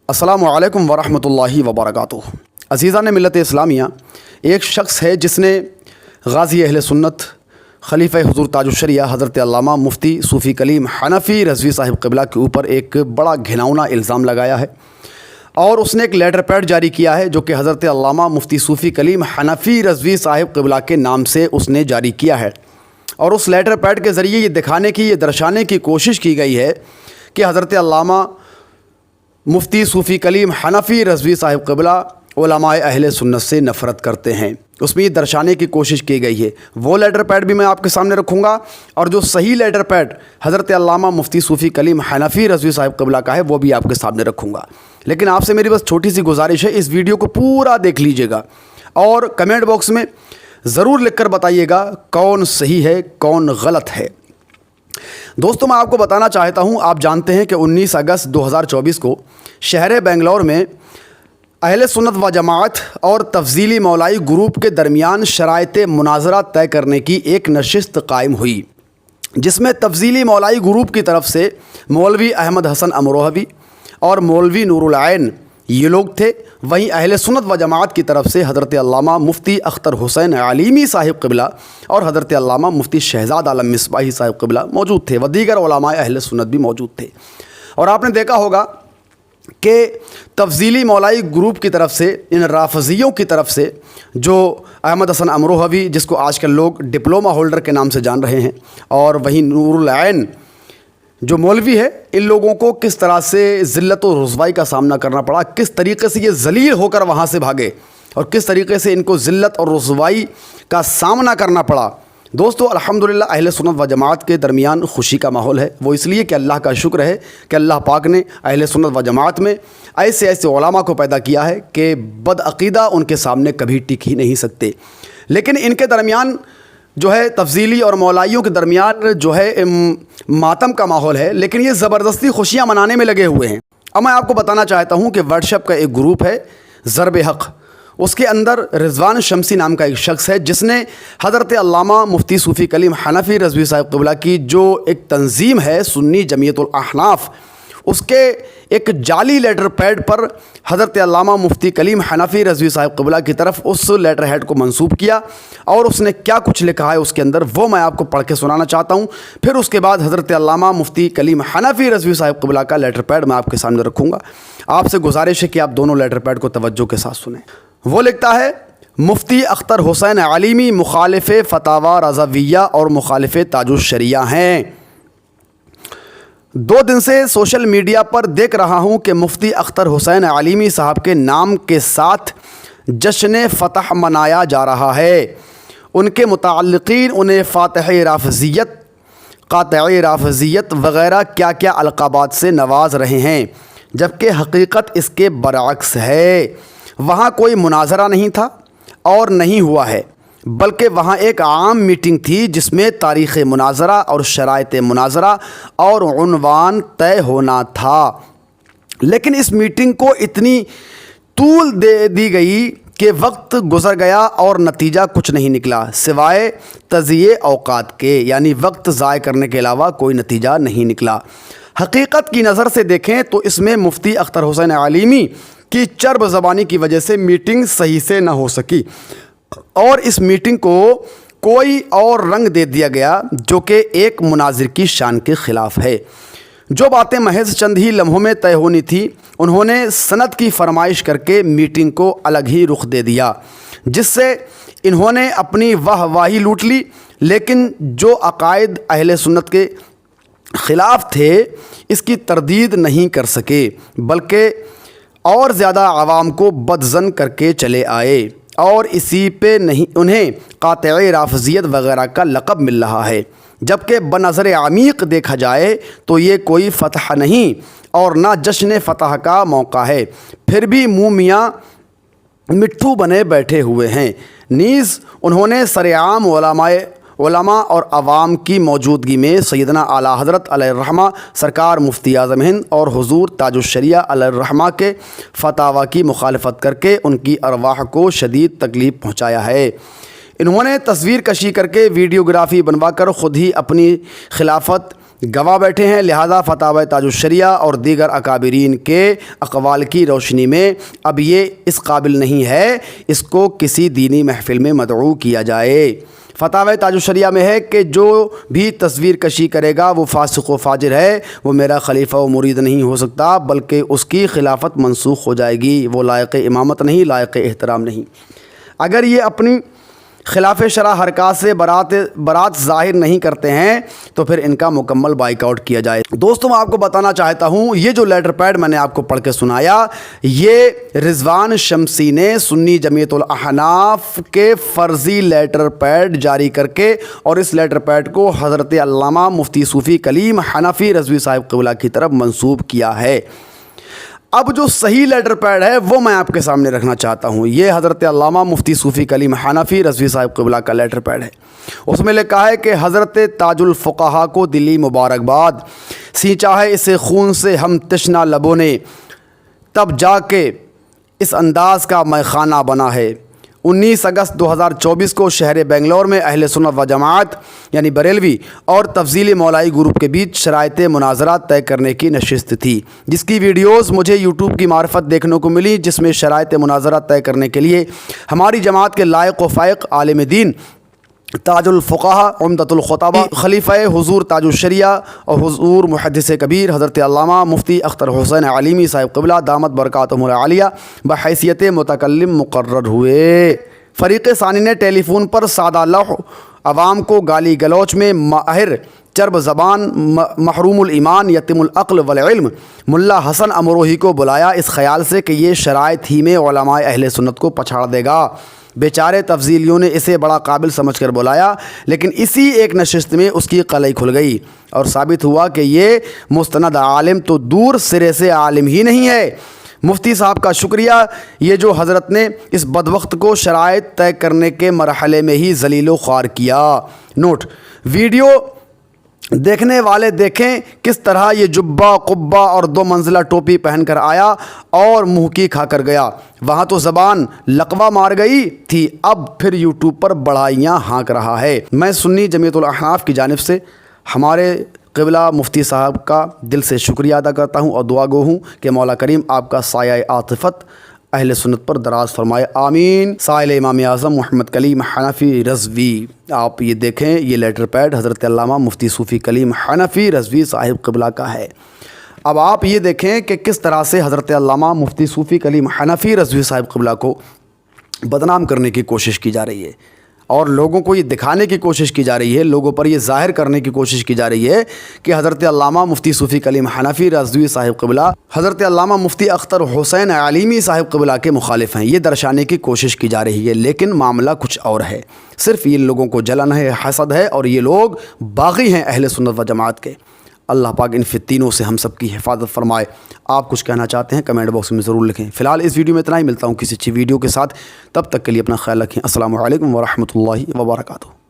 अस्सलामु अलैकुम वरहमतुल्लाहि वबरकातुहू। अज़ीज़ान मिल्लत इस्लामिया, एक शख्स है जिसने गाज़ी अहले सुन्नत खलीफ़ा हुज़ूर ताजुश शरिया हज़रत अल्लामा मुफ्ती सूफ़ी कलीम हनफ़ी रज़वी साहिब क़िबला के ऊपर एक बड़ा घिनौना इल्ज़ाम लगाया है और उसने एक लेटर पैड जारी किया है जो कि हज़रत अल्लामा मुफ्ती सूफ़ी कलीम हनफ़ी रज़वी साहिब क़िबला के नाम से उसने जारी किया है। और उस लेटर पैड के ज़रिए ये दिखाने की, ये दर्शाने की कोशिश की गई है कि हज़रत अल्लामा मुफ्ती सूफ़ी कलीम हनफ़ी रज़वी साहिब क़िबला उलमाए अहले सुन्नत से नफ़रत करते हैं। उसमें ये दर्शाने की कोशिश की गई है। वो लेटर पैड भी मैं आपके सामने रखूँगा और जो सही लेटर पैड हज़रत अल्लामा मुफ्ती सूफ़ी कलीम हनफ़ी रज़वी साहिब क़िबला का है वो भी आपके सामने रखूँगा। लेकिन आपसे मेरी बस छोटी सी गुजारिश है, इस वीडियो को पूरा देख लीजिएगा और कमेंट बॉक्स में ज़रूर लिख कर बताइएगा कौन सही है कौन गलत है। दोस्तों, मैं आपको बताना चाहता हूं, आप जानते हैं कि 19 अगस्त 2024 को शहर बेंगलोर में अहले सुन्नत व जमाअत और तफज़ीली मौलाई ग्रुप के दरमियान शराइत मुनाज़रा तय करने की एक नशिस्त कायम हुई, जिसमें तफज़ीली मौलाई ग्रुप की तरफ से मौलवी अहमद हसन अमरोहवी और मौलवी नूरुल ऐन ये लोग थे। वहीं अहले सुन्नत व जमाअत की तरफ से हज़रत अल्लामा मुफ्ती अख्तर हुसैन अलीमी साहिब क़िबला और हज़रत अल्लामा मुफ्ती शहज़ाद आलम मिसबाही साहिब क़िबला मौजूद थे व दीगर उलमाए अहले सुन्नत भी मौजूद थे। और आपने देखा होगा कि तफज़ीली मौलाई ग्रुप की तरफ से, इन राफ़ज़ियों की तरफ से, जो अहमद हसन अमरोहवी जिसको आजकल लोग डिप्लोमा होल्डर के नाम से जान रहे हैं, और वहीं नूरुल ऐन जो मौलवी है, इन लोगों को किस तरह से ज़िल्लत और रुसवाई का सामना करना पड़ा, किस तरीके से ये ज़लील होकर वहाँ से भागे और किस तरीके से इनको ज़िल्लत और रुसवाई का सामना करना पड़ा। दोस्तों, अल्हम्दुलिल्लाह अहले सुन्नत व जमाअत के दरमियान खुशी का माहौल है। वो इसलिए कि अल्लाह का शुक्र है कि अल्लाह पाक ने अहले सुन्नत व जमाअत में ऐसे ऐसे उलमा को पैदा किया है कि बदअक़ीदा उनके सामने कभी टिक ही नहीं सकते। लेकिन इनके दरमियान जो है तफज़ीली और मौलाइयों के दरमियान जो है मातम का माहौल है, लेकिन ये ज़बरदस्ती खुशियाँ मनाने में लगे हुए हैं। अब मैं आपको बताना चाहता हूँ कि व्हाट्सएप का एक ग्रुप है ज़रब हक़, उसके अंदर रिज़वान शमसी नाम का एक शख्स है जिसने हज़रत अल्लामा मुफ्ती सूफ़ी कलीम हनफ़ी रज़वी साहिब क़िबला की जो एक तंज़ीम है सुन्नी जमीयतुल अहनाफ़, उसके एक जाली लेटर पैड पर हज़रत अल्लामा मुफ्ती कलीम हनफ़ी रज़वी साहिब क़िबला की तरफ उस लेटर हेड को मंसूब किया और उसने क्या कुछ लिखा है उसके अंदर वो मैं आपको पढ़ के सुनाना चाहता हूँ। फिर उसके बाद हज़रत अल्लामा मुफ्ती कलीम हनफ़ी रज़वी साहिब क़िबला का लेटर पैड मैं आपके सामने रखूँगा। आपसे गुजारिश है कि आप दोनों लेटर पैड को तवज्जो के साथ सुनें। वो लिखता है, मुफ्ती अख्तर हुसैन अलीमी मुखालिफ़ फ़तावा रज़विया और मुखालिफ़ ताजुश शरिया हैं। 2 दिन से सोशल मीडिया पर देख रहा हूँ कि मुफ्ती अख्तर हुसैन अलीमी साहब के नाम के साथ जश्न फ़तह मनाया जा रहा है। उनके मुताल्लिक़ीन उन्हें फ़ातिह राफ़ज़ियत, क़ातिअ राफ़ज़ियत वग़ैरह क्या क्या अलक़ाबात से नवाज़ रहे हैं, जबकि हकीकत इसके बरअक्स है। वहाँ कोई मुनाज़रा नहीं था और नहीं हुआ है, बल्कि वहाँ एक आम मीटिंग थी जिसमें तारीख़ मुनाज़रा और शराइत मुनाज़रा और उन्वान तय होना था। लेकिन इस मीटिंग को इतनी तूल दे दी गई कि वक्त गुज़र गया और नतीजा कुछ नहीं निकला सिवाय तज़िये औक़ात के, यानी वक्त ज़ाय करने के अलावा कोई नतीजा नहीं निकला। हकीकत की नज़र से देखें तो इसमें मुफ्ती अख्तर हुसैन अलीमी की चर्ब ज़बानी की वजह से मीटिंग सही से न हो सकी और इस मीटिंग को कोई और रंग दे दिया गया जो कि एक मुनाजिर की शान के ख़िलाफ़ है। जो बातें महज चंद ही लम्हों में तय होनी थी, उन्होंने सनद की फरमाइश करके मीटिंग को अलग ही रुख दे दिया, जिससे इन्होंने अपनी वाहवाही लूट ली। लेकिन जो अकायद अहले सुन्नत के ख़िलाफ़ थे इसकी तरदीद नहीं कर सके, बल्कि और ज़्यादा आवाम को बदज़न करके चले आए और इसी पे नहीं उन्हें क़ातिअ राफ़ज़ियत वग़ैरह का लक़ब मिल रहा है। जबकि बनज़र अमीक़ देखा जाए तो ये कोई फ़तह नहीं और ना जश्न फ़तह का मौका है, फिर भी मुँह मियाँ मिट्ठू बने बैठे हुए हैं। नीज़ उन्होंने सरेआम उलमा और आवाम की मौजूदगी में सैयदना आला हज़रत अलैहिर्रहमा सरकार मुफ्ती आज़म हिंद और हुज़ूर ताजुश शरिया अलैहिर्रहमा के फ़तावा की मुखालफत करके उनकी अरवाह को शदीद तकलीफ़ पहुँचाया है। इन्होंने तस्वीर कशी करके वीडियोग्राफ़ी बनवाकर ख़ुद ही अपनी खिलाफत گواہ بیٹھے ہیں، لہذا فتاوی تاج الشریعہ اور دیگر اکابرین کے اقوال کی روشنی میں اب یہ اس قابل نہیں ہے اس کو کسی دینی محفل میں مدعو کیا جائے۔ فتاوی تاج الشریعہ میں ہے کہ جو بھی تصویر کشی کرے گا وہ فاسق و فاجر ہے، وہ میرا خلیفہ و مرید نہیں ہو سکتا، بلکہ اس کی خلافت منسوخ ہو جائے گی، وہ لائق امامت نہیں، لائق احترام نہیں۔ اگر یہ اپنی خلاف شرع حرکات سے برات ظاہر نہیں کرتے ہیں تو پھر ان کا مکمل بائیک آؤٹ کیا جائے۔ دوستوں میں آپ کو بتانا چاہتا ہوں، یہ جو لیٹر پیڈ میں نے آپ کو پڑھ کے سنایا، یہ رضوان شمسی نے سنی جمعیت الاحناف کے فرضی لیٹر پیڈ جاری کر کے اور اس لیٹر پیڈ کو حضرت علامہ مفتی صوفی کلیم حنفی رضوی صاحب قبلہ کی طرف منسوب کیا ہے۔ اب جو صحیح لیٹر پیڈ ہے وہ میں آپ کے سامنے رکھنا چاہتا ہوں۔ یہ حضرت علامہ مفتی صوفی کلیم حنفی رضوی صاحب قبلہ کا لیٹر پیڈ ہے۔ اس میں لکھا ہے کہ حضرت تاج الفقہا کو دلی مبارکباد، سینچا ہے اسے خون سے ہم تشنہ لبوں نے، تب جا کے اس انداز کا میخانہ بنا ہے۔ 19 اگست 2024 کو شہر بنگلور میں اہل سنت و جماعت یعنی بریلوی اور تفضیلی مولائی گروپ کے بیچ شرائط مناظرات طے کرنے کی نشست تھی، جس کی ویڈیوز مجھے یوٹیوب کی معرفت دیکھنے کو ملی، جس میں شرائط مناظرات طے کرنے کے لیے ہماری جماعت کے لائق و فائق عالم دین تاج الفقہا عمدۃ الخطبہ خلیفہ حضور تاج الشریعہ اور حضور محدث کبیر حضرت علامہ مفتی اختر حسین علیمی صاحب قبلہ دامت برکاتہم العالیہ بحیثیت متکلم مقرر ہوئے۔ فریق ثانی نے ٹیلی فون پر سادہ لوح عوام کو گالی گلوچ میں ماہر چرب زبان محروم الایمان یتیم العقل والعلم ملا حسن امروہی کو بلایا، اس خیال سے کہ یہ شرائط ہی میں علماء اہل سنت کو پچھاڑ دے گا۔ بیچارے تفضیلیوں نے اسے بڑا قابل سمجھ کر بلایا، لیکن اسی ایک نشست میں اس کی قلعی کھل گئی اور ثابت ہوا کہ یہ مستند عالم تو دور سرے سے عالم ہی نہیں ہے۔ مفتی صاحب کا شکریہ، یہ جو حضرت نے اس بدبخت کو شرائط طے کرنے کے مرحلے میں ہی ذلیل و خوار کیا۔ نوٹ: ویڈیو دیکھنے والے دیکھیں کس طرح یہ جبہ قبہ اور 2 منزلہ ٹوپی پہن کر آیا اور منہ کی کھا کر گیا۔ وہاں تو زبان لقوہ مار گئی تھی، اب پھر یوٹیوب پر بڑھائیاں ہانک رہا ہے۔ میں سنی جمعیت الاحناف کی جانب سے ہمارے قبلہ مفتی صاحب کا دل سے شکریہ ادا کرتا ہوں اور دعا گو ہوں کہ مولا کریم آپ کا سایہ عاطفت اہل سنت پر دراز فرمائے، آمین۔ سائل امام اعظم محمد کلیم حنفی رضوی، آپ یہ دیکھیں، یہ لیٹر پیڈ حضرت علامہ مفتی صوفی کلیم حنفی رضوی صاحب قبلہ کا ہے۔ اب آپ یہ دیکھیں کہ کس طرح سے حضرت علامہ مفتی صوفی کلیم حنفی رضوی صاحب قبلہ کو بدنام کرنے کی کوشش کی جا رہی ہے اور لوگوں کو یہ دکھانے کی کوشش کی جا رہی ہے، لوگوں پر یہ ظاہر کرنے کی کوشش کی جا رہی ہے کہ حضرت علامہ مفتی صوفی کلیم حنفی رضوی صاحب قبلہ حضرت علامہ مفتی اختر حسین علیمی صاحب قبلہ کے مخالف ہیں، یہ درشانے کی کوشش کی جا رہی ہے، لیکن معاملہ کچھ اور ہے۔ صرف یہ لوگوں کو جلن ہے، حسد ہے، اور یہ لوگ باغی ہیں اہل سنت و جماعت کے۔ اللہ پاک ان فتنوں سے ہم سب کی حفاظت فرمائے۔ آپ کچھ کہنا چاہتے ہیں کمنٹ باکس میں ضرور لکھیں۔ فی الحال اس ویڈیو میں اتنا ہی، ملتا ہوں کسی اچھی ویڈیو کے ساتھ، تب تک کے لیے اپنا خیال رکھیں۔ السلام علیکم ورحمۃ اللہ وبرکاتہ۔